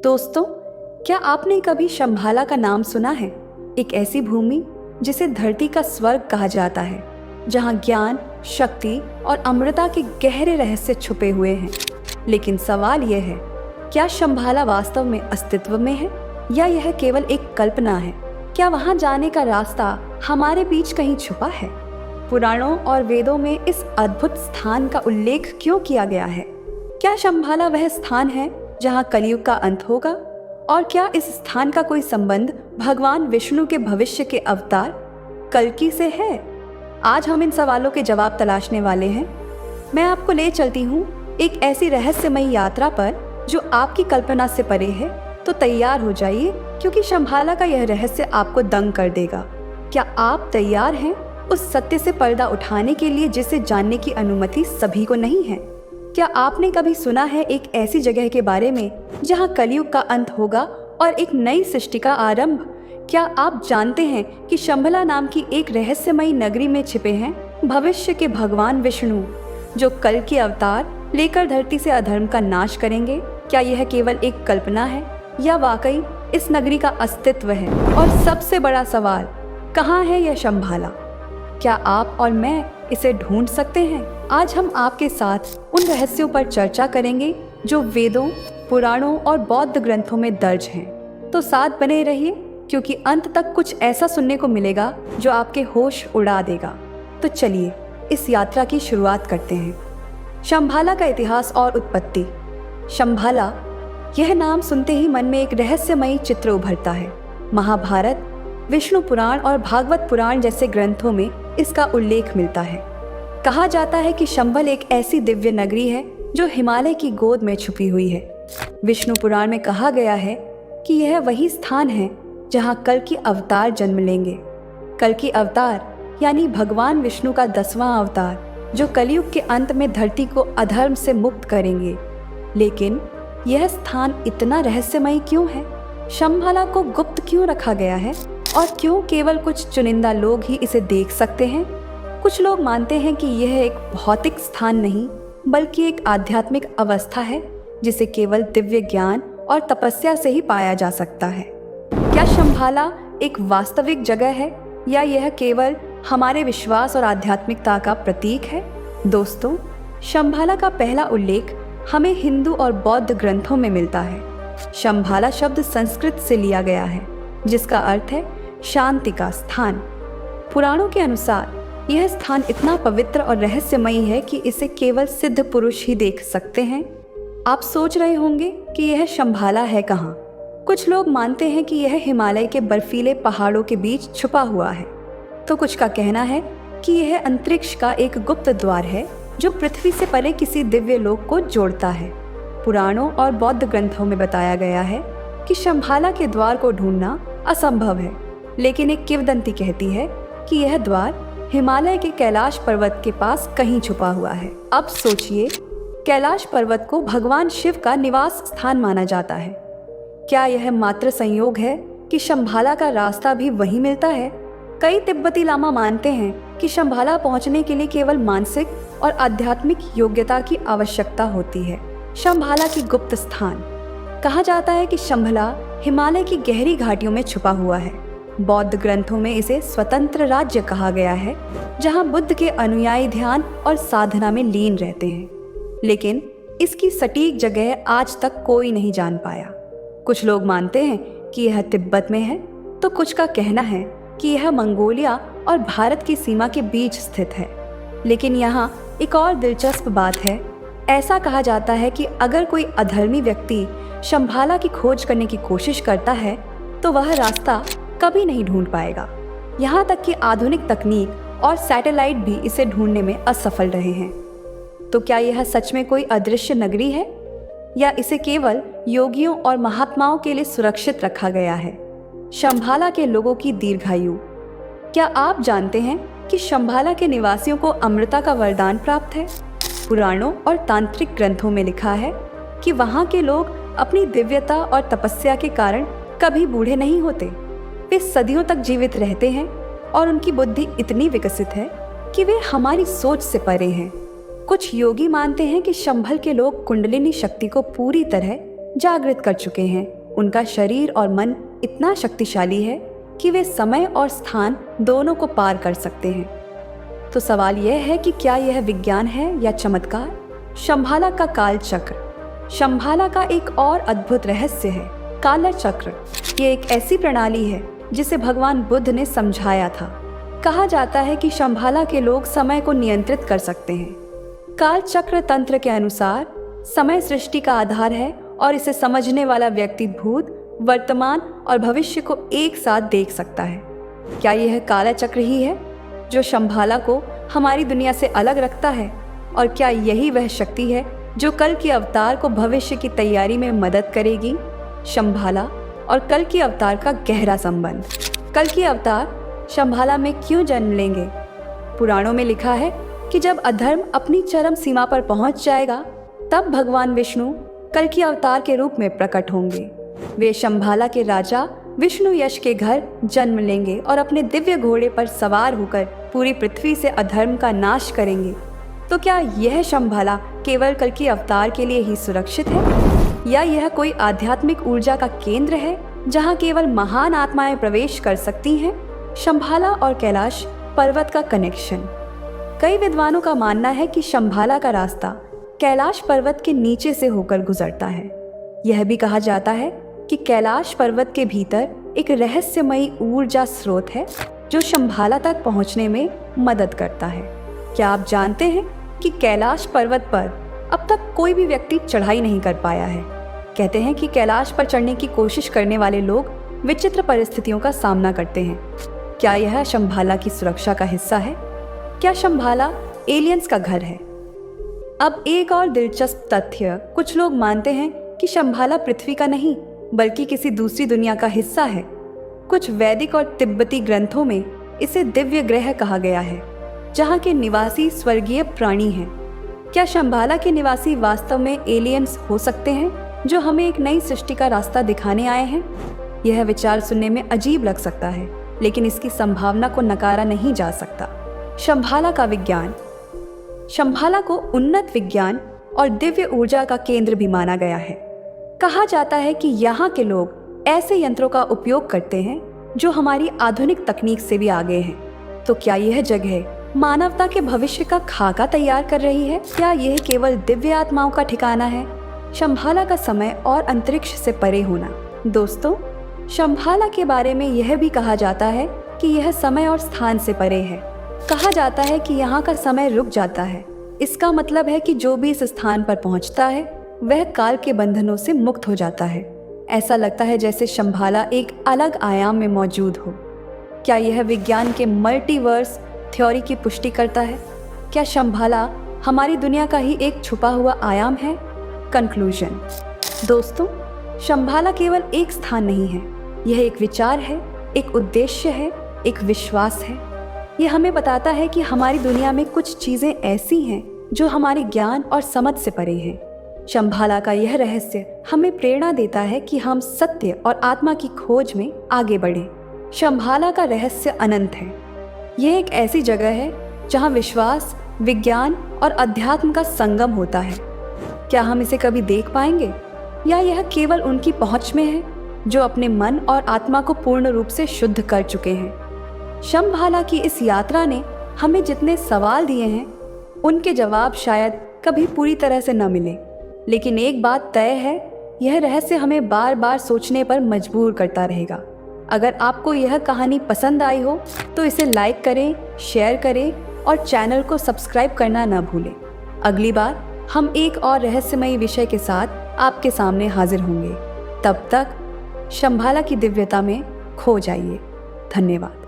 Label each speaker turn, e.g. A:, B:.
A: दोस्तों, क्या आपने कभी शंभाला का नाम सुना है? एक ऐसी भूमि जिसे धरती का स्वर्ग कहा जाता है, जहां ज्ञान, शक्ति और अमृता के गहरे रहस्य छुपे हुए हैं। लेकिन सवाल यह है, क्या शंभाला वास्तव में अस्तित्व में है या यह केवल एक कल्पना है? क्या वहां जाने का रास्ता हमारे बीच कहीं छुपा है? पुराणों और वेदों में इस अद्भुत स्थान का उल्लेख क्यों किया गया है? क्या शंभाला वह स्थान है जहां कलयुग का अंत होगा? और क्या इस स्थान का कोई संबंध भगवान विष्णु के भविष्य के अवतार कल्कि से है? आज हम इन सवालों के जवाब तलाशने वाले हैं। मैं आपको ले चलती हूँ एक ऐसी रहस्यमयी यात्रा पर जो आपकी कल्पना से परे है। तो तैयार हो जाइए, क्योंकि शंभाला का यह रहस्य आपको दंग कर देगा। क्या आप तैयार हैं उस सत्य से पर्दा उठाने के लिए जिसे जानने की अनुमति सभी को नहीं है? क्या आपने कभी सुना है एक ऐसी जगह के बारे में जहां कलयुग का अंत होगा और एक नई सृष्टि का आरंभ? क्या आप जानते हैं कि शंभाला नाम की एक रहस्यमयी नगरी में छिपे हैं भविष्य के भगवान विष्णु, जो कल के अवतार लेकर धरती से अधर्म का नाश करेंगे? क्या यह केवल एक कल्पना है या वाकई इस नगरी का अस्तित्व है? और सबसे बड़ा सवाल, कहाँ है यह शंभाला? क्या आप और मैं इसे ढूंढ सकते हैं? आज हम आपके साथ उन रहस्यों पर चर्चा करेंगे जो वेदों, पुराणों और बौद्ध ग्रंथों में दर्ज हैं। तो साथ बने रहिए, क्योंकि अंत तक कुछ ऐसा सुनने को मिलेगा जो आपके होश उड़ा देगा। तो चलिए इस यात्रा की शुरुआत करते हैं। शंभाला का इतिहास और उत्पत्ति। शंभाला, यह नाम सुनते ही मन में एक रहस्यमयी चित्र उभरता है। महाभारत, विष्णु पुराण और भागवत पुराण जैसे ग्रंथों में इसका उल्लेख मिलता है। कहा जाता है कि शंभल एक ऐसी दिव्य नगरी है जो हिमालय की गोद में छुपी हुई है। विष्णु पुराण में कहा गया है कि यह वही स्थान है जहां कल की अवतार जन्म लेंगे। कल की अवतार यानी भगवान विष्णु का 10वां अवतार, जो कलयुग के अंत में धरती को अधर्म से मुक्त करेंगे। लेकिन यह स्थान इतना रहस्यमयी क्यों है? शंभाला को गुप्त क्यों रखा गया है? और क्यों केवल कुछ चुनिंदा लोग ही इसे देख सकते हैं? कुछ लोग मानते हैं कि यह एक भौतिक स्थान नहीं, बल्कि एक आध्यात्मिक अवस्था है जिसे केवल दिव्य ज्ञान और तपस्या से ही पाया जा सकता है। क्या शंभाला एक वास्तविक जगह है या यह केवल हमारे विश्वास और आध्यात्मिकता का प्रतीक है? दोस्तों, शंभाला का पहला उल्लेख हमें हिंदू और बौद्ध ग्रंथों में मिलता है। शंभाला शब्द संस्कृत से लिया गया है, जिसका अर्थ है शांति का स्थान। पुराणों के अनुसार यह स्थान इतना पवित्र और रहस्यमयी है कि इसे केवल सिद्ध पुरुष ही देख सकते हैं। आप सोच रहे होंगे कि यह शंभाला है कहाँ? कुछ लोग मानते हैं कि यह हिमालय के बर्फीले पहाड़ों के बीच छुपा हुआ है, तो कुछ का कहना है कि यह अंतरिक्ष का एक गुप्त द्वार है जो पृथ्वी से परे किसी दिव्य लोक को जोड़ता है। पुराणों और बौद्ध ग्रंथों में बताया गया है कि शंभाला के द्वार को ढूंढना असंभव है, लेकिन एक किंवदंती कहती है कि यह द्वार हिमालय के कैलाश पर्वत के पास कहीं छुपा हुआ है। अब सोचिए, कैलाश पर्वत को भगवान शिव का निवास स्थान माना जाता है। क्या यह मात्र संयोग है कि शंभाला का रास्ता भी वहीं मिलता है? कई तिब्बती लामा मानते हैं कि शंभाला पहुंचने के लिए केवल मानसिक और आध्यात्मिक योग्यता की आवश्यकता होती है। शंभाला की गुप्त स्थान। कहा जाता है कि शंभाला हिमालय की गहरी घाटियों में छुपा हुआ है। बौद्ध ग्रंथों में इसे स्वतंत्र राज्य कहा गया है, जहां बुद्ध के अनुयायी ध्यान और साधना में लीन रहते हैं। लेकिन इसकी सटीक जगह आज तक कोई नहीं जान पाया। कुछ लोग मानते हैं कि यह तिब्बत में है, तो कुछ का कहना है कि यह मंगोलिया और भारत की सीमा के बीच स्थित है। लेकिन यहाँ एक और दिलचस्प बात है। ऐसा कहा जाता है कि अगर कोई अधर्मी व्यक्ति शंभाला की खोज करने की कोशिश करता है तो वह रास्ता कभी नहीं ढूंढ पाएगा। यहाँ तक कि आधुनिक तकनीक और सैटेलाइट भी इसे ढूंढने में असफल रहे हैं। तो क्या यह सच में कोई अदृश्य नगरी है या इसे केवल योगियों और महात्माओं के लिए सुरक्षित रखा गया है? शंभाला के लोगों की दीर्घायु। क्या आप जानते हैं कि शंभाला के निवासियों को अमृता का वरदान प्राप्त है? पुराणों और तांत्रिक ग्रंथों में लिखा है कि वहाँ के लोग अपनी दिव्यता और तपस्या के कारण कभी बूढ़े नहीं होते। वे सदियों तक जीवित रहते हैं और उनकी बुद्धि इतनी विकसित है कि वे हमारी सोच से परे हैं। कुछ योगी मानते हैं कि शंभल के लोग कुंडलिनी शक्ति को पूरी तरह जागृत कर चुके हैं। उनका शरीर और मन इतना शक्तिशाली है कि वे समय और स्थान दोनों को पार कर सकते हैं। तो सवाल यह है कि क्या यह विज्ञान है या चमत्कार? शंभाला का काल चक्र। शंभाला का एक और अद्भुत रहस्य है काला चक्र। ये एक ऐसी प्रणाली है जिसे भगवान बुद्ध ने समझाया था। कहा जाता है कि शंभाला के लोग समय को नियंत्रित कर सकते हैं। काल चक्र तंत्र के अनुसार समय सृष्टि का आधार है और इसे समझने वाला व्यक्ति भूत, वर्तमान और भविष्य को एक साथ देख सकता है। क्या यह काला चक्र ही है जो शंभाला को हमारी दुनिया से अलग रखता है? और क्या यही वह शक्ति है जो कल के अवतार को भविष्य की तैयारी में मदद करेगी? शंभाला और कल के अवतार का गहरा संबंध। कल के अवतार शंभाला में क्यों जन्म लेंगे? पुराणों में लिखा है कि जब अधर्म अपनी चरम सीमा पर पहुंच जाएगा तब भगवान विष्णु कल के अवतार के रूप में प्रकट होंगे। वे शंभाला के राजा विष्णु यश के घर जन्म लेंगे और अपने दिव्य घोड़े पर सवार होकर पूरी पृथ्वी से अधर्म का नाश करेंगे। तो क्या यह शंभाला केवल कल के अवतार के लिए ही सुरक्षित है या यह कोई आध्यात्मिक ऊर्जा का केंद्र है जहां केवल महान आत्माएं प्रवेश कर सकती हैं? शंभाला और कैलाश पर्वत का कनेक्शन। कई विद्वानों का मानना है कि शंभाला का रास्ता कैलाश पर्वत के नीचे से होकर गुजरता है। यह भी कहा जाता है कि कैलाश पर्वत के भीतर एक रहस्यमयी ऊर्जा स्रोत है जो शंभाला तक पहुंचने में मदद करता है। क्या आप जानते हैं कि कैलाश पर्वत पर अब तक कोई भी व्यक्ति चढ़ाई नहीं कर पाया है? कहते हैं कि कैलाश पर चढ़ने की कोशिश करने वाले लोग विचित्र परिस्थितियों का सामना करते हैं। क्या यह शंभाला की सुरक्षा का हिस्सा है? क्या शंभाला एलियंस का घर है? अब एक और दिलचस्प तथ्य, कुछ लोग मानते हैं कि शंभाला पृथ्वी का नहीं बल्कि किसी दूसरी दुनिया का हिस्सा है। कुछ वैदिक और तिब्बती ग्रंथों में इसे दिव्य ग्रह कहा गया है जहाँ के निवासी स्वर्गीय प्राणी हैं। क्या शंभाला के निवासी वास्तव में एलियंस हो सकते हैं जो हमें एक नई सृष्टि का रास्ता दिखाने आए हैं? यह विचार सुनने में अजीब लग सकता है लेकिन इसकी संभावना को नकारा नहीं जा सकता। शंभाला का विज्ञान। शंभाला को उन्नत विज्ञान और दिव्य ऊर्जा का केंद्र भी माना गया है। कहा जाता है कि यहाँ के लोग ऐसे यंत्रों का उपयोग करते हैं जो हमारी आधुनिक तकनीक से भी आगे हैं। तो क्या यह जगह मानवता के भविष्य का खाका तैयार कर रही है? क्या यह केवल दिव्य आत्माओं का ठिकाना है? शंभाला का समय और अंतरिक्ष से परे होना। दोस्तों, शंभाला के बारे में यह भी कहा जाता है कि यह समय और स्थान से परे है। कहा जाता है कि यहाँ का समय रुक जाता है। इसका मतलब है कि जो भी इस स्थान पर पहुँचता है वह काल के बंधनों से मुक्त हो जाता है। ऐसा लगता है जैसे शंभाला एक अलग आयाम में मौजूद हो। क्या यह विज्ञान के मल्टीवर्स थ्योरी की पुष्टि करता है? क्या शंभाला हमारी दुनिया का ही एक छुपा हुआ आयाम है? कंक्लूजन। दोस्तों, शंभाला केवल एक स्थान नहीं है, यह एक विचार है, एक उद्देश्य है, एक विश्वास है। यह हमें बताता है कि हमारी दुनिया में कुछ चीज़ें ऐसी हैं जो हमारे ज्ञान और समझ से परे हैं। शंभाला का यह रहस्य हमें प्रेरणा देता है कि हम सत्य और आत्मा की खोज में आगे बढ़ें। शंभाला का रहस्य अनंत है। यह एक ऐसी जगह है जहां विश्वास, विज्ञान और अध्यात्म का संगम होता है। क्या हम इसे कभी देख पाएंगे या यह केवल उनकी पहुंच में है जो अपने मन और आत्मा को पूर्ण रूप से शुद्ध कर चुके हैं? शंभाला की इस यात्रा ने हमें जितने सवाल दिए हैं उनके जवाब शायद कभी पूरी तरह से न मिले, लेकिन एक बात तय है, यह रहस्य हमें बार बार सोचने पर मजबूर करता रहेगा। अगर आपको यह कहानी पसंद आई हो तो इसे लाइक करें, शेयर करें और चैनल को सब्सक्राइब करना न भूलें। अगली बार हम एक और रहस्यमयी विषय के साथ आपके सामने हाजिर होंगे। तब तक शंभाला की दिव्यता में खो जाइए। धन्यवाद।